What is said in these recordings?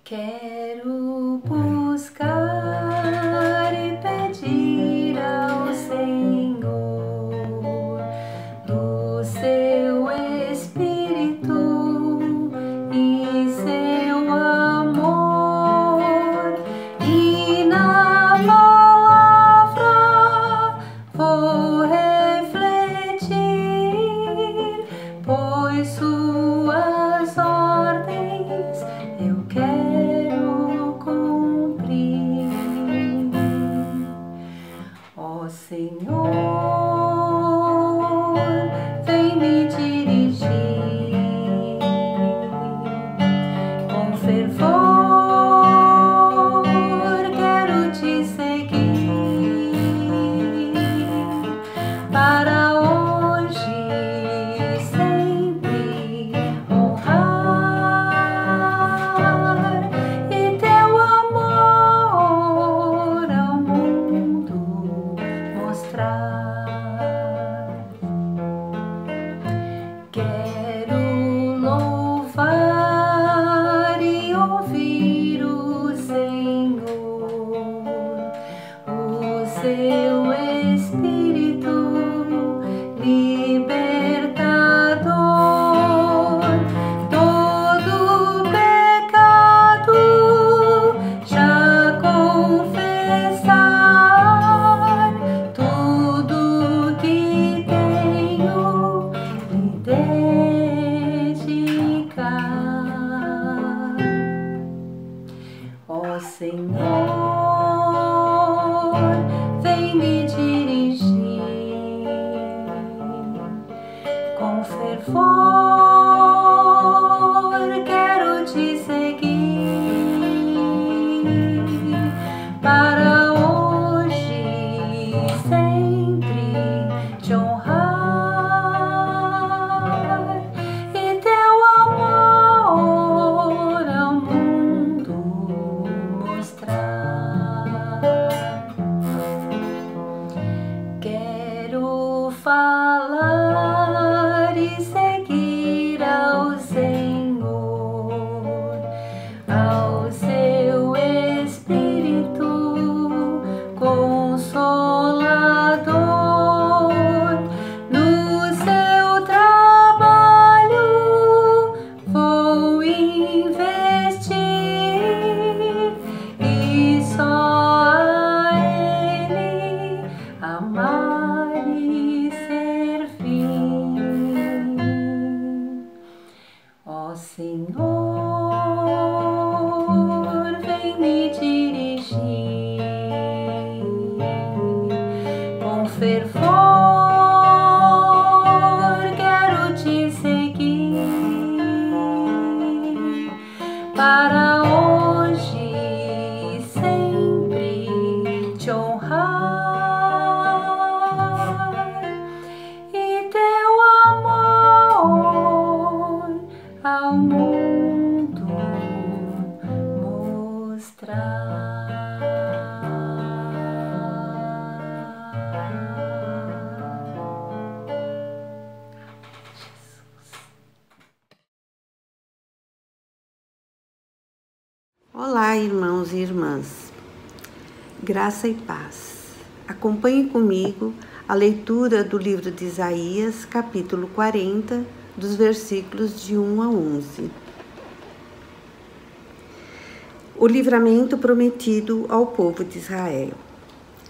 Quero buscar e pedir ao Senhor do seu Espírito e seu amor, e na palavra vou refletir, pois suas ordens eu quero cumprir. Ó Senhor, vem me dirigir com fervor, quero te seguir para hoje sempre honrar e teu amor ao mundo mostrar. Quero louvar e ouvir o Senhor, o seu Espírito libertador. Todo pecado já confessar, tudo que tenho lhe dedicar. Ó Senhor, vem me dirigir com fervor, quero te seguir para hoje sempre te honrar e teu amor ao mundo mostrar. Quero falar e seguir ao Senhor, ao seu Espírito Consolador. No seu trabalho vou investir e só a Ele amar e servir. Ó Senhor, vem me dirigir com fervor, quero te seguir para hoje sempre te honrar e teu amor ao mundo mostrar. Olá, irmãos e irmãs, graça e paz. Acompanhe comigo a leitura do livro de Isaías, capítulo 40, dos versículos de 1 a 11. O livramento prometido ao povo de Israel.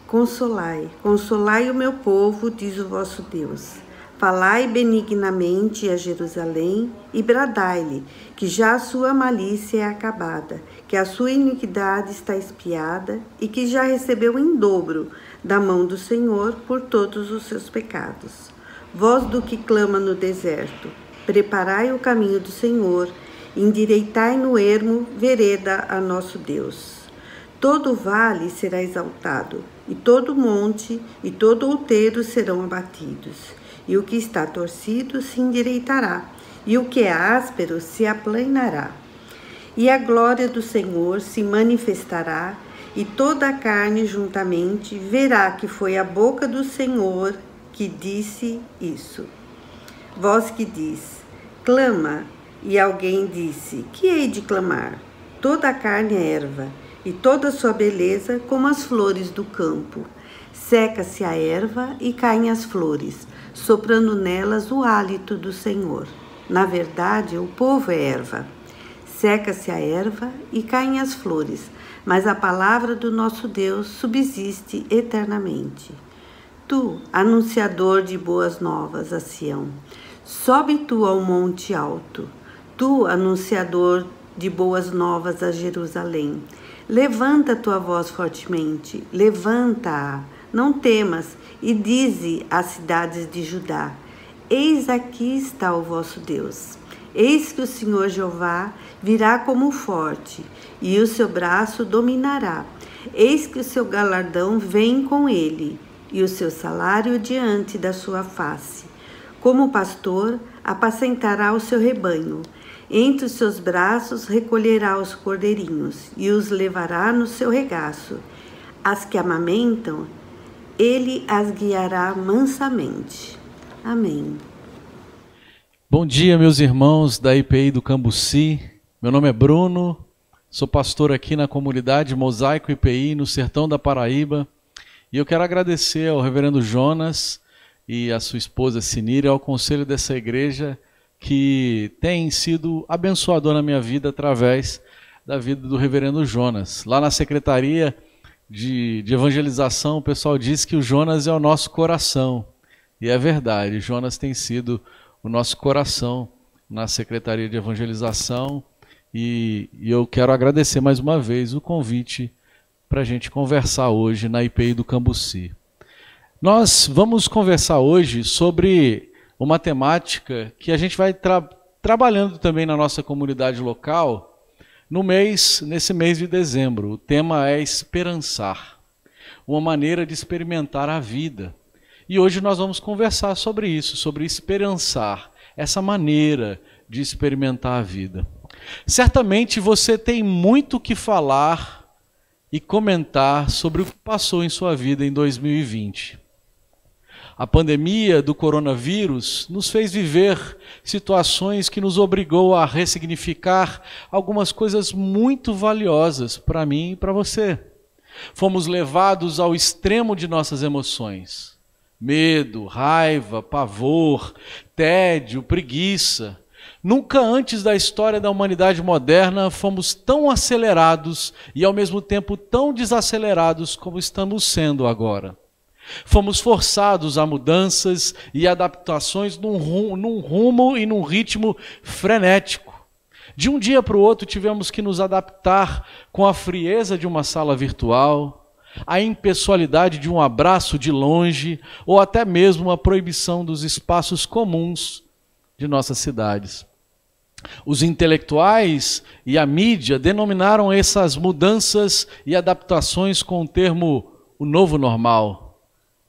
Consolai, consolai o meu povo, diz o vosso Deus. Falai benignamente a Jerusalém e bradai-lhe que já a sua malícia é acabada, que a sua iniquidade está expiada e que já recebeu em dobro da mão do Senhor por todos os seus pecados. Voz do que clama no deserto, preparai o caminho do Senhor, endireitai no ermo vereda a nosso Deus. Todo vale será exaltado, e todo monte e todo outeiro serão abatidos. E o que está torcido se endireitará, e o que é áspero se aplanará. E a glória do Senhor se manifestará, e toda a carne juntamente verá que foi a boca do Senhor que disse isso. Voz que diz, clama, e alguém disse, que hei de clamar? Toda a carne é erva, e toda a sua beleza como as flores do campo. Seca-se a erva e caem as flores, soprando nelas o hálito do Senhor. Na verdade, o povo é erva. Seca-se a erva e caem as flores, mas a palavra do nosso Deus subsiste eternamente. Tu, anunciador de boas novas a Sião, sobe tu ao monte alto. Tu, anunciador de boas novas a Jerusalém, levanta tua voz fortemente, levanta-a, não temas, e dize às cidades de Judá, eis aqui está o vosso Deus. Eis que o Senhor Jeová virá como forte, e o seu braço dominará. Eis que o seu galardão vem com ele, e o seu salário diante da sua face. Como pastor, apacentará o seu rebanho. Entre os seus braços recolherá os cordeirinhos, e os levará no seu regaço. As que amamentam, ele as guiará mansamente. Amém. Bom dia, meus irmãos da IPI do Cambuci. Meu nome é Bruno, sou pastor aqui na comunidade Mosaico IPI, no sertão da Paraíba. E eu quero agradecer ao reverendo Jonas e à sua esposa Sinira, ao conselho dessa igreja, que tem sido abençoador na minha vida através da vida do reverendo Jonas. Lá na Secretaria de Evangelização, o pessoal diz que o Jonas é o nosso coração. E é verdade, Jonas tem sido o nosso coração na Secretaria de Evangelização. E eu quero agradecer mais uma vez o convite para a gente conversar hoje na IPI do Cambuci. Nós vamos conversar hoje sobre uma temática que a gente vai trabalhando também na nossa comunidade local nesse mês de dezembro. O tema é esperançar, uma maneira de experimentar a vida. E hoje nós vamos conversar sobre isso, sobre esperançar, essa maneira de experimentar a vida. Certamente você tem muito o que falar e comentar sobre o que passou em sua vida em 2020. A pandemia do coronavírus nos fez viver situações que nos obrigou a ressignificar algumas coisas muito valiosas para mim e para você. Fomos levados ao extremo de nossas emoções. Medo, raiva, pavor, tédio, preguiça. Nunca antes da história da humanidade moderna fomos tão acelerados e ao mesmo tempo tão desacelerados como estamos sendo agora. Fomos forçados a mudanças e adaptações num rumo e num ritmo frenético. De um dia para o outro tivemos que nos adaptar com a frieza de uma sala virtual, a impessoalidade de um abraço de longe ou até mesmo a proibição dos espaços comuns de nossas cidades. Os intelectuais e a mídia denominaram essas mudanças e adaptações com o termo o novo normal.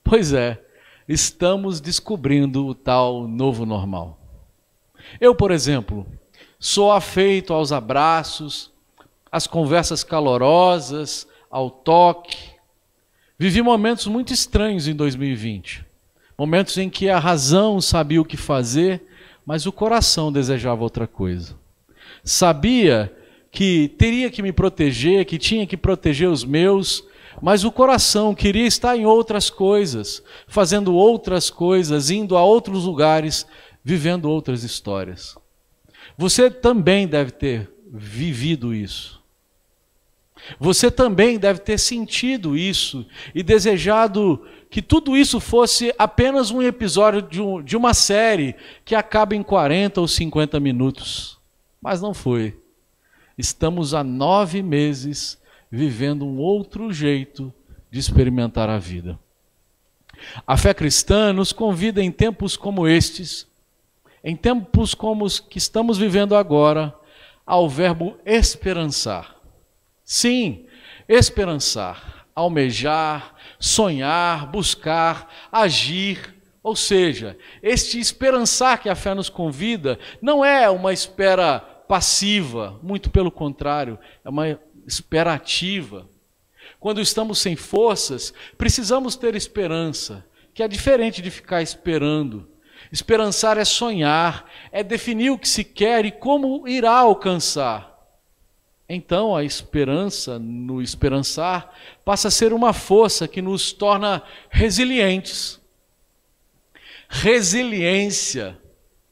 Pois é, estamos descobrindo o tal novo normal. Eu, por exemplo, sou afeito aos abraços, às conversas calorosas, ao toque. Vivi momentos muito estranhos em 2020. Momentos em que a razão sabia o que fazer, mas o coração desejava outra coisa. Sabia que teria que me proteger, que tinha que proteger os meus, mas o coração queria estar em outras coisas, fazendo outras coisas, indo a outros lugares, vivendo outras histórias. Você também deve ter vivido isso. Você também deve ter sentido isso e desejado que tudo isso fosse apenas um episódio de uma série que acaba em 40 ou 50 minutos. Mas não foi. Estamos há 9 meses vivendo um outro jeito de experimentar a vida. A fé cristã nos convida em tempos como estes, em tempos como os que estamos vivendo agora, ao verbo esperançar. Sim, esperançar, almejar, sonhar, buscar, agir. Ou seja, este esperançar que a fé nos convida não é uma espera passiva, muito pelo contrário, é uma espera ativa. Quando estamos sem forças, precisamos ter esperança, que é diferente de ficar esperando. Esperançar é sonhar, é definir o que se quer e como irá alcançar. Então a esperança, no esperançar, passa a ser uma força que nos torna resilientes. Resiliência,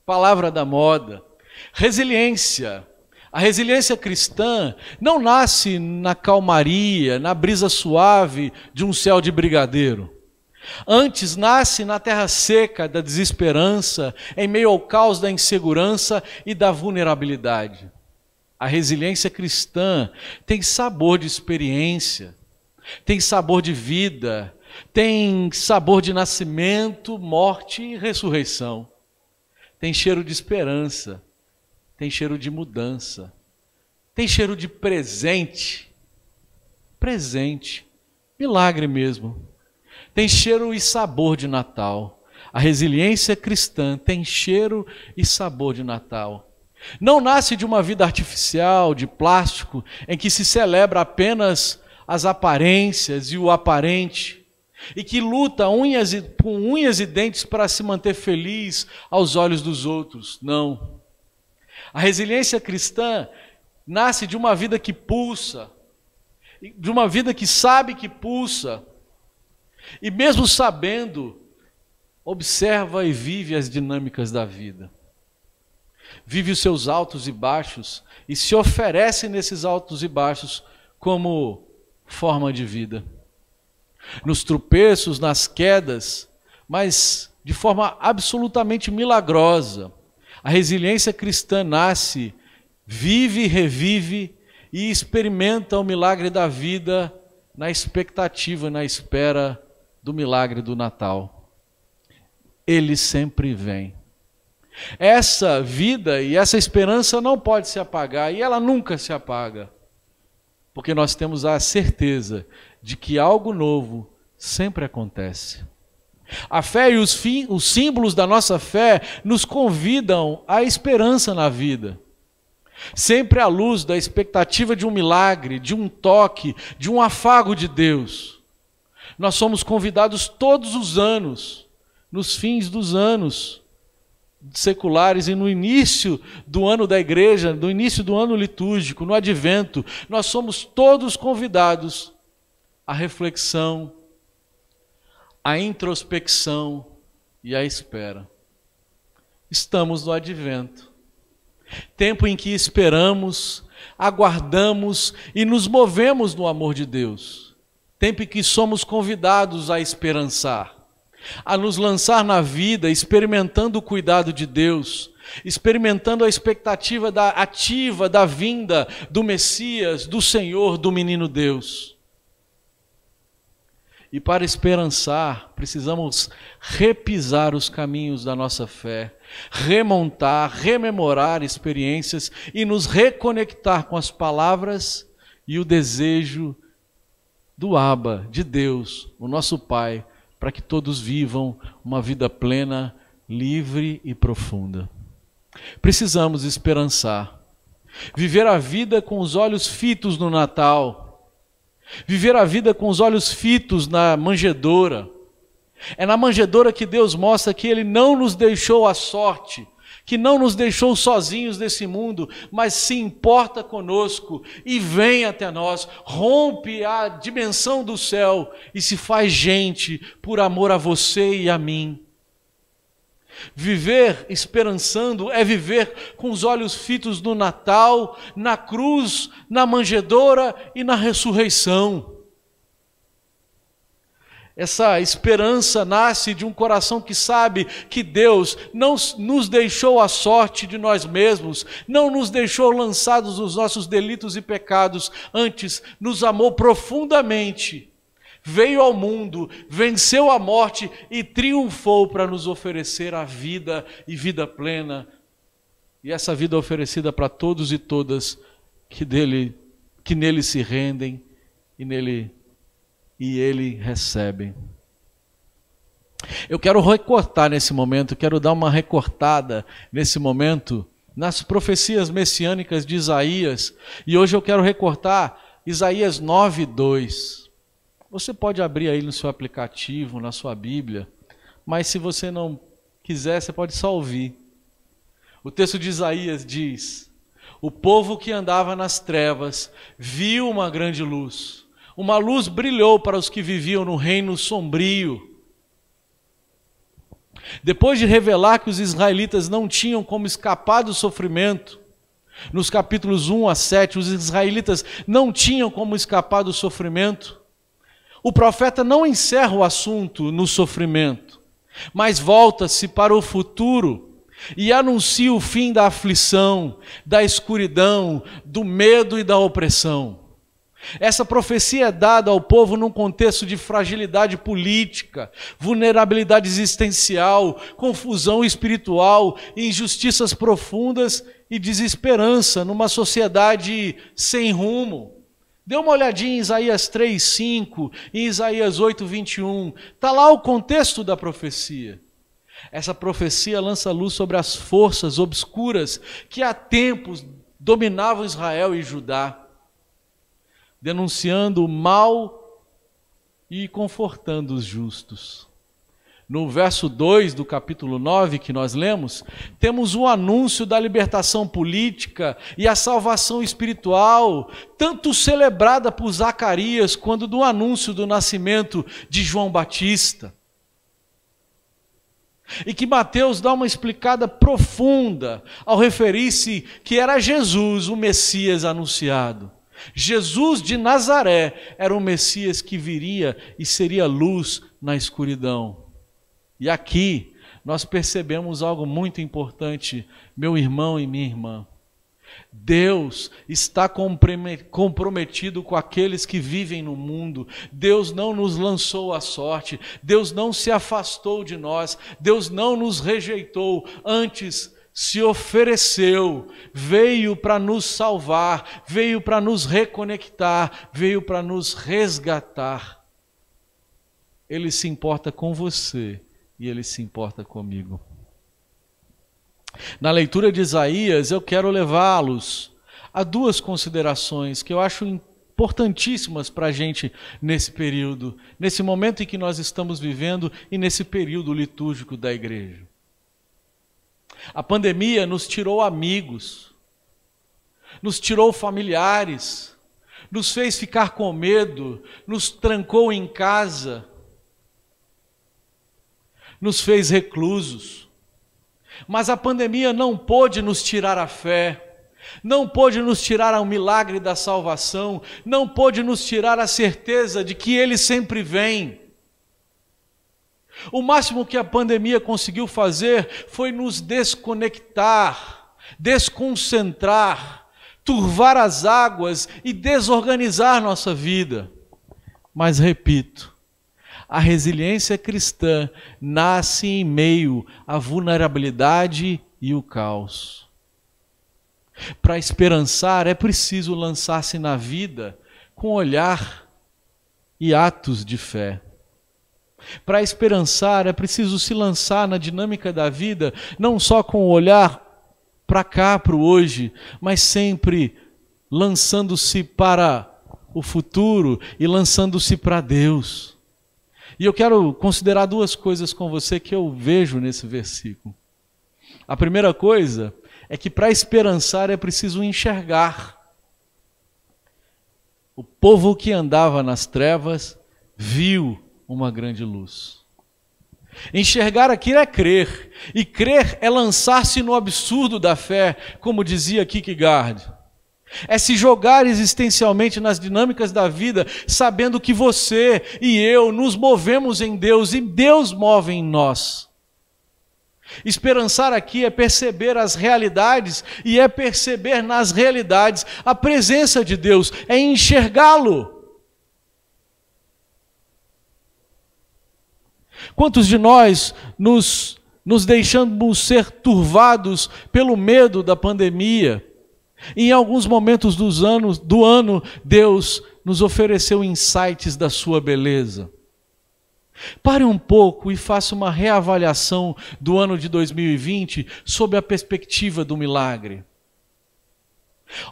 palavra da moda. Resiliência. A resiliência cristã não nasce na calmaria, na brisa suave de um céu de brigadeiro. Antes nasce na terra seca da desesperança, em meio ao caos da insegurança e da vulnerabilidade. A resiliência cristã tem sabor de experiência, tem sabor de vida, tem sabor de nascimento, morte e ressurreição. Tem cheiro de esperança, tem cheiro de mudança, tem cheiro de presente, milagre mesmo. Tem cheiro e sabor de Natal. A resiliência cristã tem cheiro e sabor de Natal. Não nasce de uma vida artificial, de plástico, em que se celebra apenas as aparências e o aparente, e que luta com unhas e dentes para se manter feliz aos olhos dos outros. Não. A resiliência cristã nasce de uma vida que pulsa, de uma vida que sabe que pulsa, e mesmo sabendo, observa e vive as dinâmicas da vida. Vive os seus altos e baixos e se oferece nesses altos e baixos como forma de vida. Nos tropeços, nas quedas, mas de forma absolutamente milagrosa. A resiliência cristã nasce, vive, revive e experimenta o milagre da vida na expectativa, na espera do milagre do Natal. Ele sempre vem. Essa vida e essa esperança não pode se apagar, e ela nunca se apaga, porque nós temos a certeza de que algo novo sempre acontece. A fé e os símbolos da nossa fé nos convidam à esperança na vida, sempre à luz da expectativa de um milagre, de um toque, de um afago de Deus. Nós somos convidados todos os anos, nos fins dos anos seculares e no início do ano da igreja, no início do ano litúrgico, no advento, nós somos todos convidados à reflexão, à introspecção e à espera. Estamos no advento, tempo em que esperamos, aguardamos e nos movemos no amor de Deus. Tempo em que somos convidados a esperançar, a nos lançar na vida, experimentando o cuidado de Deus, experimentando a expectativa ativa da vinda do Messias, do Senhor, do menino Deus. E para esperançar, precisamos repisar os caminhos da nossa fé, remontar, rememorar experiências e nos reconectar com as palavras e o desejo do Abba, de Deus, o nosso Pai, para que todos vivam uma vida plena, livre e profunda. Precisamos esperançar, viver a vida com os olhos fitos no Natal, viver a vida com os olhos fitos na manjedoura. É na manjedoura que Deus mostra que Ele não nos deixou à sorte, que não nos deixou sozinhos nesse mundo, mas se importa conosco e vem até nós, rompe a dimensão do céu e se faz gente por amor a você e a mim. Viver esperançando é viver com os olhos fitos no Natal, na cruz, na manjedoura e na ressurreição. Essa esperança nasce de um coração que sabe que Deus não nos deixou à sorte de nós mesmos, não nos deixou lançados nos nossos delitos e pecados, antes nos amou profundamente, veio ao mundo, venceu a morte e triunfou para nos oferecer a vida e vida plena. E essa vida oferecida para todos e todas que nele se rendem e ele recebe. Eu quero recortar nesse momento, quero dar uma recortada nesse momento nas profecias messiânicas de Isaías, e hoje eu quero recortar Isaías 9:2. Você pode abrir aí no seu aplicativo, na sua Bíblia, mas se você não quiser, você pode só ouvir. O texto de Isaías diz: o povo que andava nas trevas viu uma grande luz. Uma luz brilhou para os que viviam no reino sombrio. Depois de revelar que os israelitas não tinham como escapar do sofrimento, nos capítulos 1 a 7, os israelitas não tinham como escapar do sofrimento, o profeta não encerra o assunto no sofrimento, mas volta-se para o futuro e anuncia o fim da aflição, da escuridão, do medo e da opressão. Essa profecia é dada ao povo num contexto de fragilidade política, vulnerabilidade existencial, confusão espiritual, injustiças profundas e desesperança numa sociedade sem rumo. Dê uma olhadinha em Isaías 3:5, em Isaías 8:21. Está lá o contexto da profecia. Essa profecia lança luz sobre as forças obscuras que há tempos dominavam Israel e Judá, denunciando o mal e confortando os justos. No verso 2 do capítulo 9 que nós lemos, temos o anúncio da libertação política e a salvação espiritual, tanto celebrada por Zacarias, quanto do anúncio do nascimento de João Batista. E que Mateus dá uma explicada profunda ao referir-se que era Jesus, o Messias anunciado. Jesus de Nazaré era o Messias que viria e seria luz na escuridão. E aqui nós percebemos algo muito importante, meu irmão e minha irmã. Deus está comprometido com aqueles que vivem no mundo. Deus não nos lançou à sorte. Deus não se afastou de nós. Deus não nos rejeitou. Antes, se ofereceu, veio para nos salvar, veio para nos reconectar, veio para nos resgatar. Ele se importa com você e Ele se importa comigo. Na leitura de Isaías, eu quero levá-los a duas considerações que eu acho importantíssimas para a gente nesse período, nesse momento em que nós estamos vivendo e nesse período litúrgico da igreja. A pandemia nos tirou amigos, nos tirou familiares, nos fez ficar com medo, nos trancou em casa, nos fez reclusos. Mas a pandemia não pôde nos tirar a fé, não pôde nos tirar o milagre da salvação, não pôde nos tirar a certeza de que Ele sempre vem. O máximo que a pandemia conseguiu fazer foi nos desconectar, desconcentrar, turvar as águas e desorganizar nossa vida. Mas repito, a resiliência cristã nasce em meio à vulnerabilidade e o caos. Para esperançar é preciso lançar-se na vida com olhar e atos de fé. Para esperançar é preciso se lançar na dinâmica da vida, não só com o olhar para cá, para o hoje, mas sempre lançando-se para o futuro e lançando-se para Deus. E eu quero considerar duas coisas com você que eu vejo nesse versículo. A primeira coisa é que para esperançar é preciso enxergar. O povo que andava nas trevas viu uma grande luz. Enxergar aquilo é crer, e crer é lançar-se no absurdo da fé, como dizia Kierkegaard. É se jogar existencialmente nas dinâmicas da vida, sabendo que você e eu nos movemos em Deus e Deus move em nós. Esperançar aqui é perceber as realidades e é perceber nas realidades a presença de Deus, é enxergá-lo. Quantos de nós nos deixamos ser turvados pelo medo da pandemia? Em alguns momentos do ano, Deus nos ofereceu insights da sua beleza. Pare um pouco e faça uma reavaliação do ano de 2020 sob a perspectiva do milagre.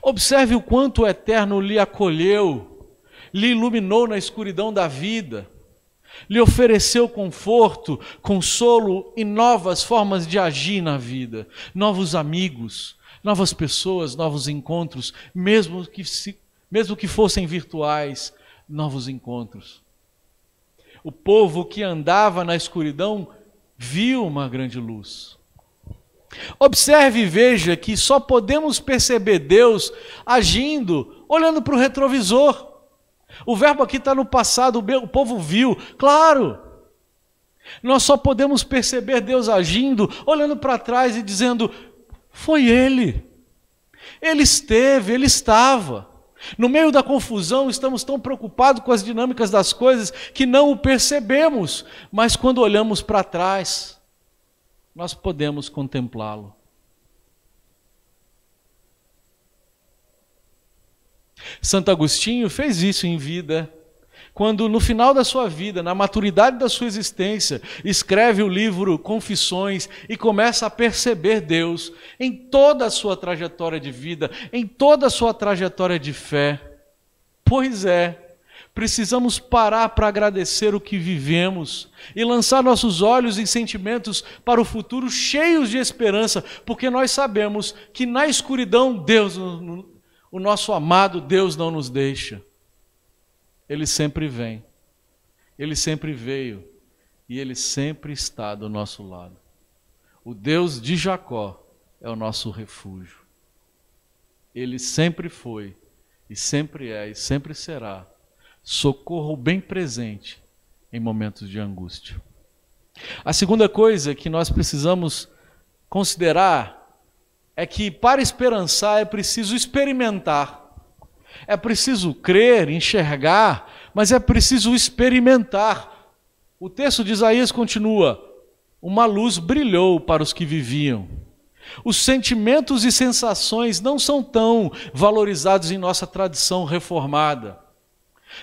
Observe o quanto o Eterno lhe acolheu, lhe iluminou na escuridão da vida, lhe ofereceu conforto, consolo e novas formas de agir na vida, novos amigos, novas pessoas, novos encontros, mesmo que fossem virtuais, novos encontros. O povo que andava na escuridão viu uma grande luz. Observe e veja que só podemos perceber Deus agindo olhando para o retrovisor. O verbo aqui está no passado, o povo viu, claro. Nós só podemos perceber Deus agindo olhando para trás e dizendo: foi Ele. Ele esteve, Ele estava. No meio da confusão, estamos tão preocupados com as dinâmicas das coisas que não o percebemos, mas quando olhamos para trás, nós podemos contemplá-lo. Santo Agostinho fez isso em vida, quando no final da sua vida, na maturidade da sua existência, escreve o livro Confissões e começa a perceber Deus em toda a sua trajetória de vida, em toda a sua trajetória de fé. Pois é, precisamos parar para agradecer o que vivemos e lançar nossos olhos e sentimentos para o futuro cheios de esperança, porque nós sabemos que na escuridão Deus, o nosso amado Deus, não nos deixa. Ele sempre vem, Ele sempre veio e Ele sempre está do nosso lado. O Deus de Jacó é o nosso refúgio. Ele sempre foi e sempre é e sempre será socorro bem presente em momentos de angústia. A segunda coisa que nós precisamos considerar é que para esperançar é preciso experimentar. É preciso crer, enxergar, mas é preciso experimentar. O texto de Isaías continua: uma luz brilhou para os que viviam. Os sentimentos e sensações não são tão valorizados em nossa tradição reformada.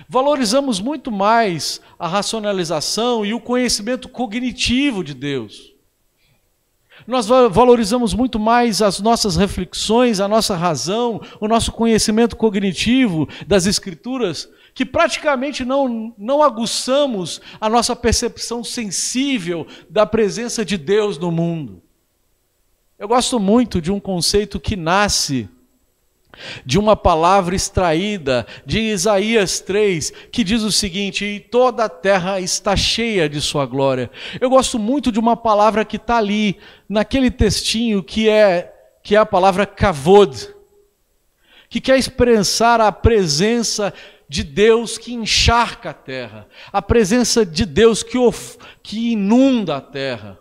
Valorizamos muito mais a racionalização e o conhecimento cognitivo de Deus. Nós valorizamos muito mais as nossas reflexões, a nossa razão, o nosso conhecimento cognitivo das Escrituras, que praticamente não aguçamos a nossa percepção sensível da presença de Deus no mundo. Eu gosto muito de um conceito que nasce de uma palavra extraída de Isaías 3, que diz o seguinte: e toda a terra está cheia de sua glória. Eu gosto muito de uma palavra que está ali, naquele textinho, que é a palavra kavod, que quer expressar a presença de Deus que encharca a terra, a presença de Deus que inunda a terra.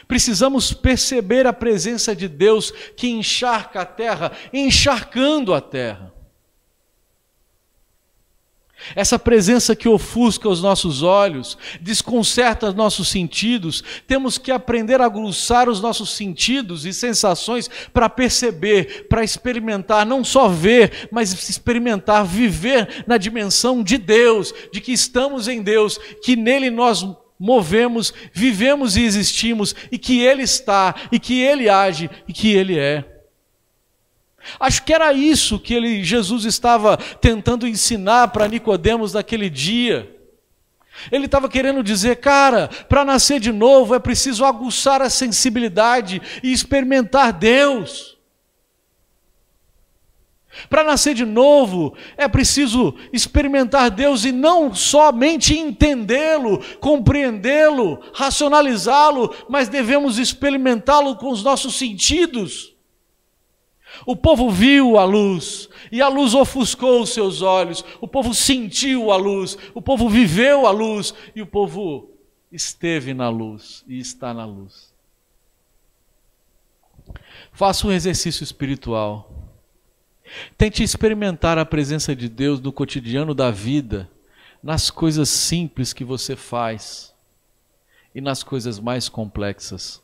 Precisamos perceber a presença de Deus que encharca a terra, encharcando a terra. Essa presença que ofusca os nossos olhos, desconcerta os nossos sentidos, temos que aprender a aguçar os nossos sentidos e sensações para perceber, para experimentar, não só ver, mas experimentar, viver na dimensão de Deus, de que estamos em Deus, que nele nós movemos, vivemos e existimos, e que Ele está, e que Ele age, e que Ele é. Acho que era isso que Jesus estava tentando ensinar para Nicodemos naquele dia. Ele estava querendo dizer: cara, para nascer de novo é preciso aguçar a sensibilidade e experimentar Deus. Para nascer de novo, é preciso experimentar Deus e não somente entendê-lo, compreendê-lo, racionalizá-lo, mas devemos experimentá-lo com os nossos sentidos. O povo viu a luz, e a luz ofuscou os seus olhos, o povo sentiu a luz, o povo viveu a luz, e o povo esteve na luz e está na luz. Faça um exercício espiritual. Tente experimentar a presença de Deus no cotidiano da vida, nas coisas simples que você faz e nas coisas mais complexas.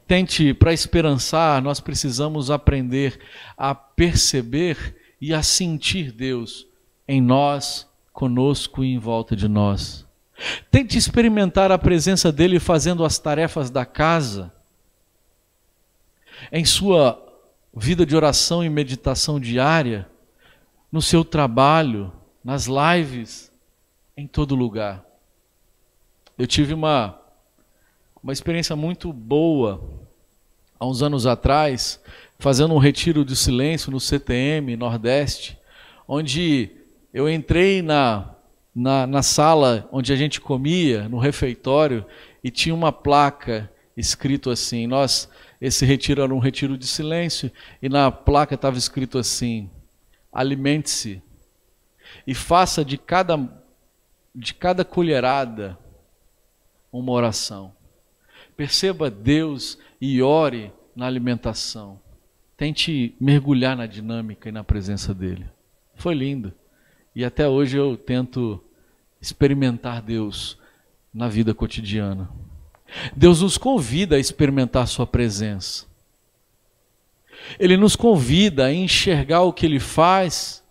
Tente, para esperançar, nós precisamos aprender a perceber e a sentir Deus em nós, conosco e em volta de nós. Tente experimentar a presença dele fazendo as tarefas da casa, em sua vida de oração e meditação diária, no seu trabalho, nas lives, em todo lugar. Eu tive uma experiência muito boa, há uns anos atrás, fazendo um retiro de silêncio no CTM Nordeste, onde eu entrei na sala onde a gente comia, no refeitório, e tinha uma placa escrito assim, esse retiro era um retiro de silêncio, e na placa estava escrito assim: alimente-se e faça de cada colherada uma oração. Perceba Deus e ore na alimentação. Tente mergulhar na dinâmica e na presença dele. Foi lindo. E até hoje eu tento experimentar Deus na vida cotidiana. Deus nos convida a experimentar sua presença. Ele nos convida a enxergar o que ele faz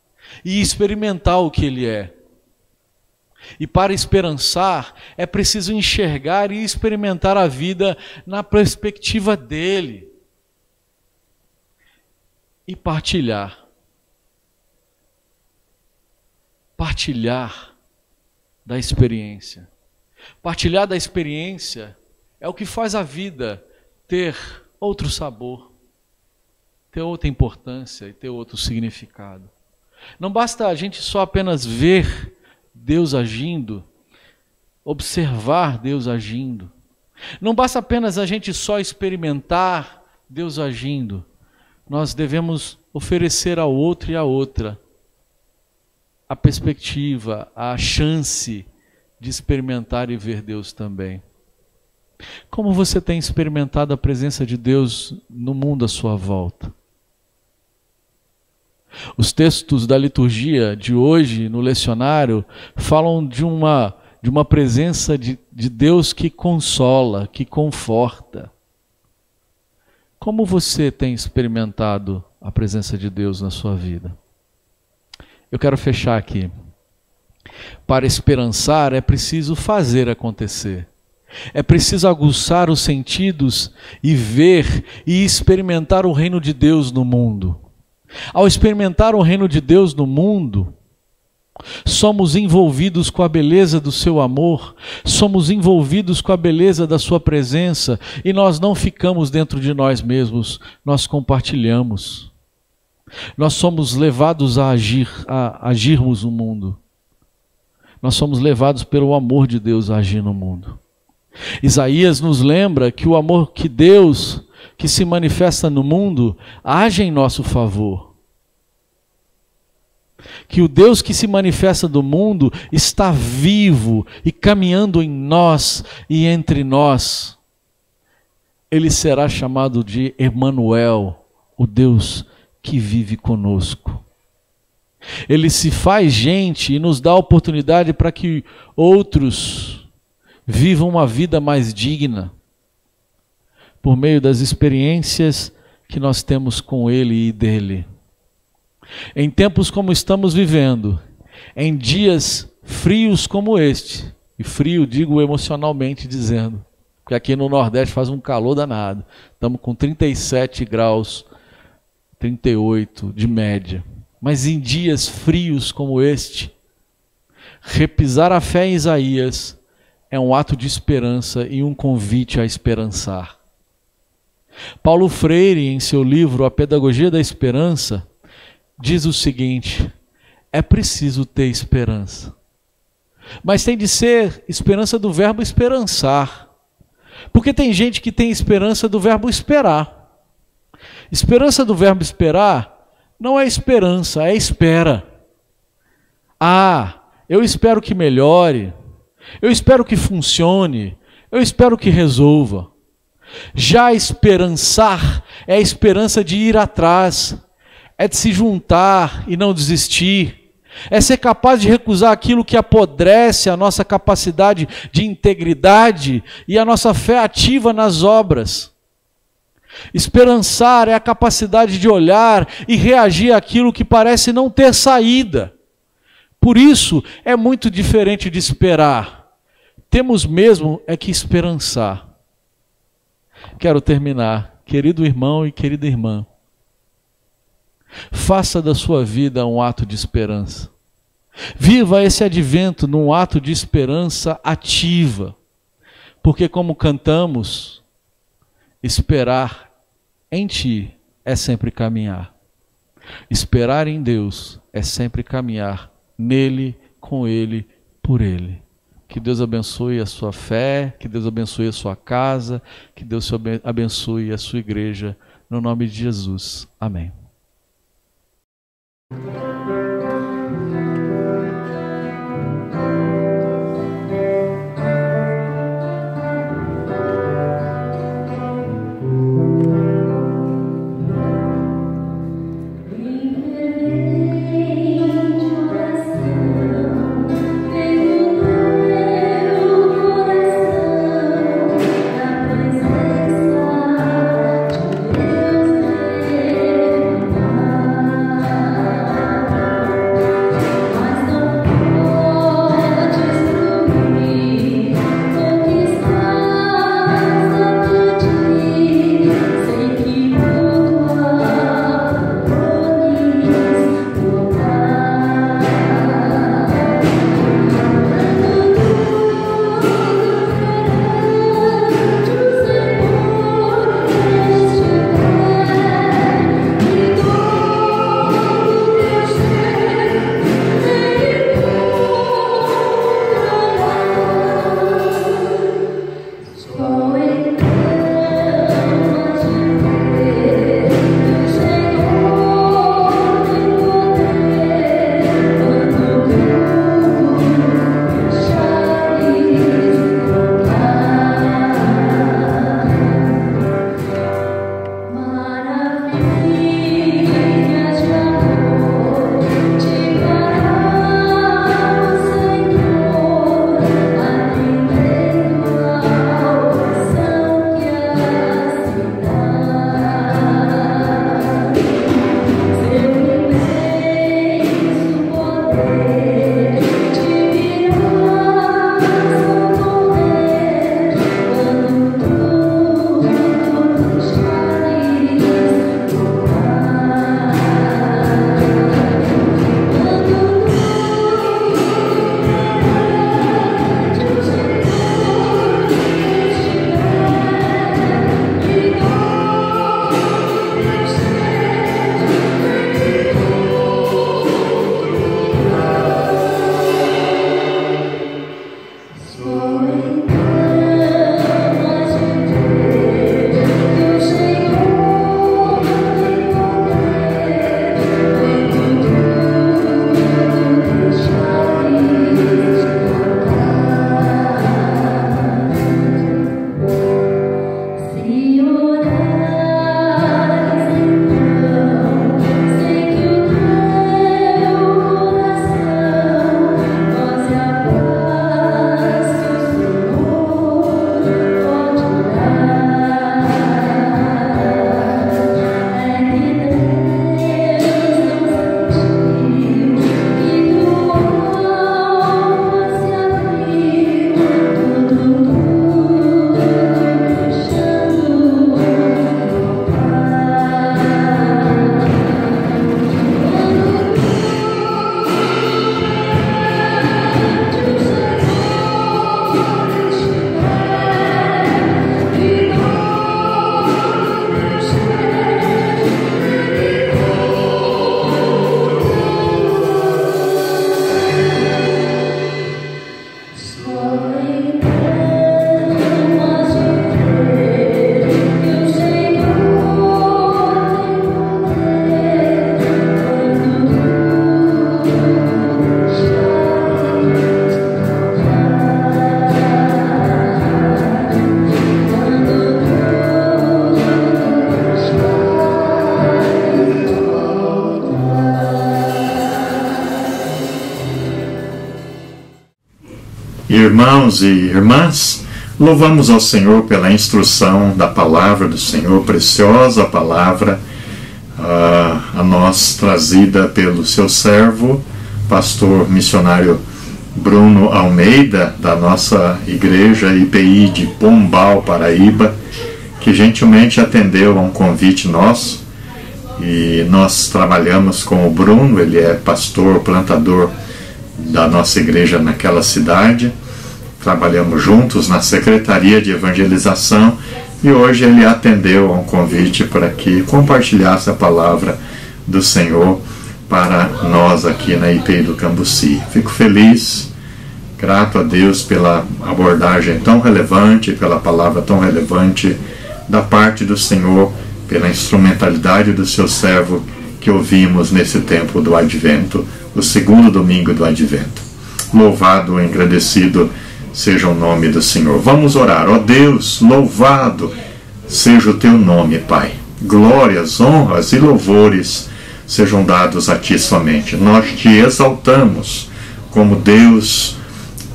e experimentar o que ele é. E para esperançar, é preciso enxergar e experimentar a vida na perspectiva dele. E partilhar. Partilhar da experiência. Partilhar da experiência é o que faz a vida ter outro sabor, ter outra importância e ter outro significado. Não basta a gente só apenas ver Deus agindo, observar Deus agindo. Não basta apenas a gente só experimentar Deus agindo. Nós devemos oferecer ao outro e à outra a perspectiva, a chance de experimentar e ver Deus também. Como você tem experimentado a presença de Deus no mundo à sua volta? Os textos da liturgia de hoje, no lecionário, falam de uma presença de Deus que consola, que conforta. Como você tem experimentado a presença de Deus na sua vida? Eu quero fechar aqui. Para esperançar é preciso fazer acontecer. É preciso aguçar os sentidos e ver e experimentar o reino de Deus no mundo. Ao experimentar o reino de Deus no mundo, somos envolvidos com a beleza do seu amor, somos envolvidos com a beleza da sua presença, e nós não ficamos dentro de nós mesmos, nós compartilhamos. Nós somos levados a agirmos no mundo. Nós somos levados pelo amor de Deus a agir no mundo. Isaías nos lembra que o amor que Deus, que se manifesta no mundo, age em nosso favor. Que o Deus que se manifesta do mundo está vivo e caminhando em nós e entre nós. Ele será chamado de Emanuel, o Deus que vive conosco. Ele se faz gente e nos dá a oportunidade para que outros vivam uma vida mais digna, por meio das experiências que nós temos com Ele e dele. Em tempos como estamos vivendo, em dias frios como este, e frio digo emocionalmente dizendo, porque aqui no Nordeste faz um calor danado, estamos com 37 graus, 38 de média, mas em dias frios como este, repisar a fé em Isaías é um ato de esperança e um convite a esperançar. Paulo Freire, em seu livro A Pedagogia da Esperança, diz o seguinte: é preciso ter esperança. Mas tem de ser esperança do verbo esperançar. Porque tem gente que tem esperança do verbo esperar. Esperança do verbo esperar não é esperança, é espera. Ah, eu espero que melhore. Eu espero que funcione, eu espero que resolva. Já esperançar é a esperança de ir atrás, é de se juntar e não desistir, é ser capaz de recusar aquilo que apodrece a nossa capacidade de integridade e a nossa fé ativa nas obras. Esperançar é a capacidade de olhar e reagir àquilo que parece não ter saída. Por isso, é muito diferente de esperar. Temos mesmo é que esperançar. Quero terminar, querido irmão e querida irmã. Faça da sua vida um ato de esperança. Viva esse advento num ato de esperança ativa. Porque como cantamos, esperar em Ti é sempre caminhar. Esperar em Deus é sempre caminhar nele, com Ele, por Ele. Que Deus abençoe a sua fé, que Deus abençoe a sua casa, que Deus abençoe a sua igreja, no nome de Jesus. Amém. Irmãos e irmãs, louvamos ao Senhor pela instrução da palavra do Senhor, preciosa palavra, a nós trazida pelo seu servo, pastor missionário Bruno Almeida, da nossa igreja IPI de Pombal, Paraíba, que gentilmente atendeu a um convite nosso e nós trabalhamos com o Bruno, ele é pastor, plantador da nossa igreja naquela cidade. Trabalhamos juntos na Secretaria de Evangelização e hoje ele atendeu a um convite para que compartilhasse a palavra do Senhor para nós aqui na IPI do Cambuci. Fico feliz, grato a Deus pela abordagem tão relevante, pela palavra tão relevante da parte do Senhor, pela instrumentalidade do seu servo que ouvimos nesse tempo do Advento, o segundo domingo do Advento. Louvado e agradecido seja o nome do Senhor. Vamos orar. Ó Deus, louvado seja o teu nome, Pai. Glórias, honras e louvores sejam dados a ti somente. Nós te exaltamos como Deus,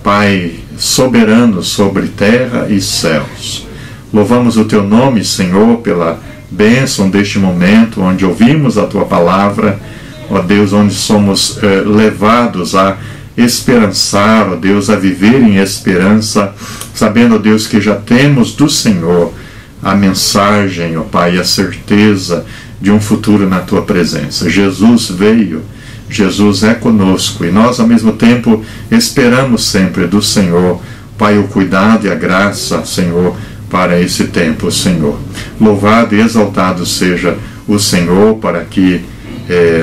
Pai soberano sobre terra e céus. Louvamos o teu nome, Senhor, pela bênção deste momento onde ouvimos a tua palavra, ó Deus, onde somos levados a esperançar, ó Deus, a viver em esperança, sabendo, ó Deus, que já temos do Senhor a mensagem, ó Pai, a certeza de um futuro na tua presença. Jesus veio, Jesus é conosco e nós ao mesmo tempo esperamos sempre do Senhor, Pai, o cuidado e a graça, Senhor, para esse tempo, Senhor. Louvado e exaltado seja o Senhor, para que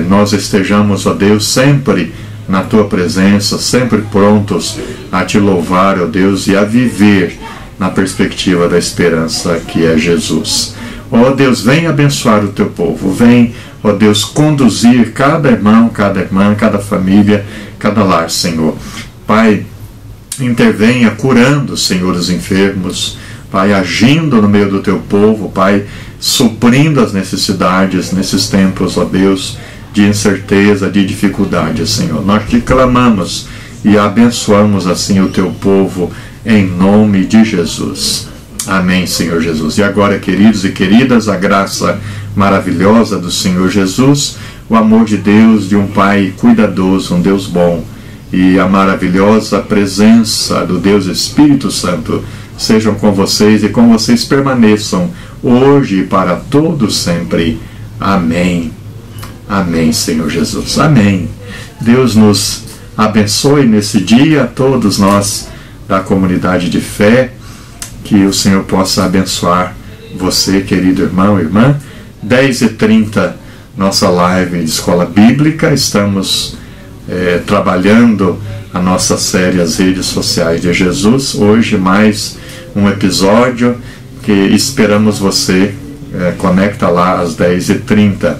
nós estejamos, ó Deus, sempre na tua presença, sempre prontos a te louvar, ó Deus, e a viver na perspectiva da esperança que é Jesus. Ó Deus, vem abençoar o teu povo, vem, ó Deus, conduzir cada irmão, cada irmã, cada família, cada lar, Senhor. Pai, intervenha curando, Senhor, os enfermos, Pai, agindo no meio do teu povo, Pai, suprindo as necessidades nesses tempos, ó Deus, de incerteza, de dificuldade, Senhor. Nós te clamamos e abençoamos assim o teu povo em nome de Jesus. Amém, Senhor Jesus. E agora, queridos e queridas, a graça maravilhosa do Senhor Jesus, o amor de Deus, de um Pai cuidadoso, um Deus bom, e a maravilhosa presença do Deus Espírito Santo sejam com vocês e com vocês permaneçam hoje e para todo sempre. Amém. Amém, Senhor Jesus. Amém. Deus nos abençoe nesse dia, todos nós da comunidade de fé, que o Senhor possa abençoar você, querido irmão e irmã. 10h30, nossa live de escola bíblica. Estamos trabalhando a nossa série As Redes Sociais de Jesus. Hoje mais um episódio que esperamos você conecta lá às 10h30.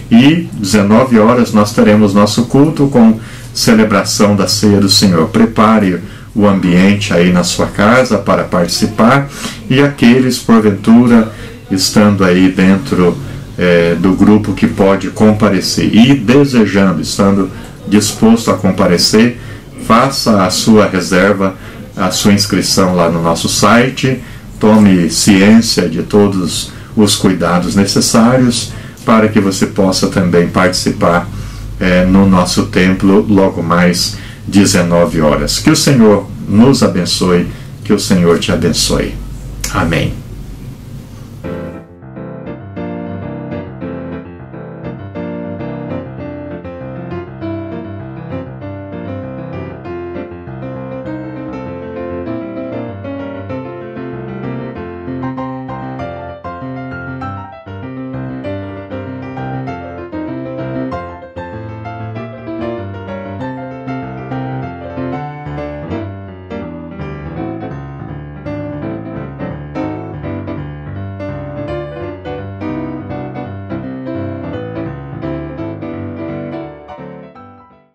E 19 horas nós teremos nosso culto com celebração da ceia do Senhor. Prepare o ambiente aí na sua casa para participar, e aqueles, porventura, estando aí dentro do grupo que pode comparecer e desejando, estando disposto a comparecer, faça a sua reserva, a sua inscrição lá no nosso site, tome ciência de todos os cuidados necessários para que você possa também participar no nosso templo logo mais 19 horas. Que o Senhor nos abençoe, que o Senhor te abençoe. Amém.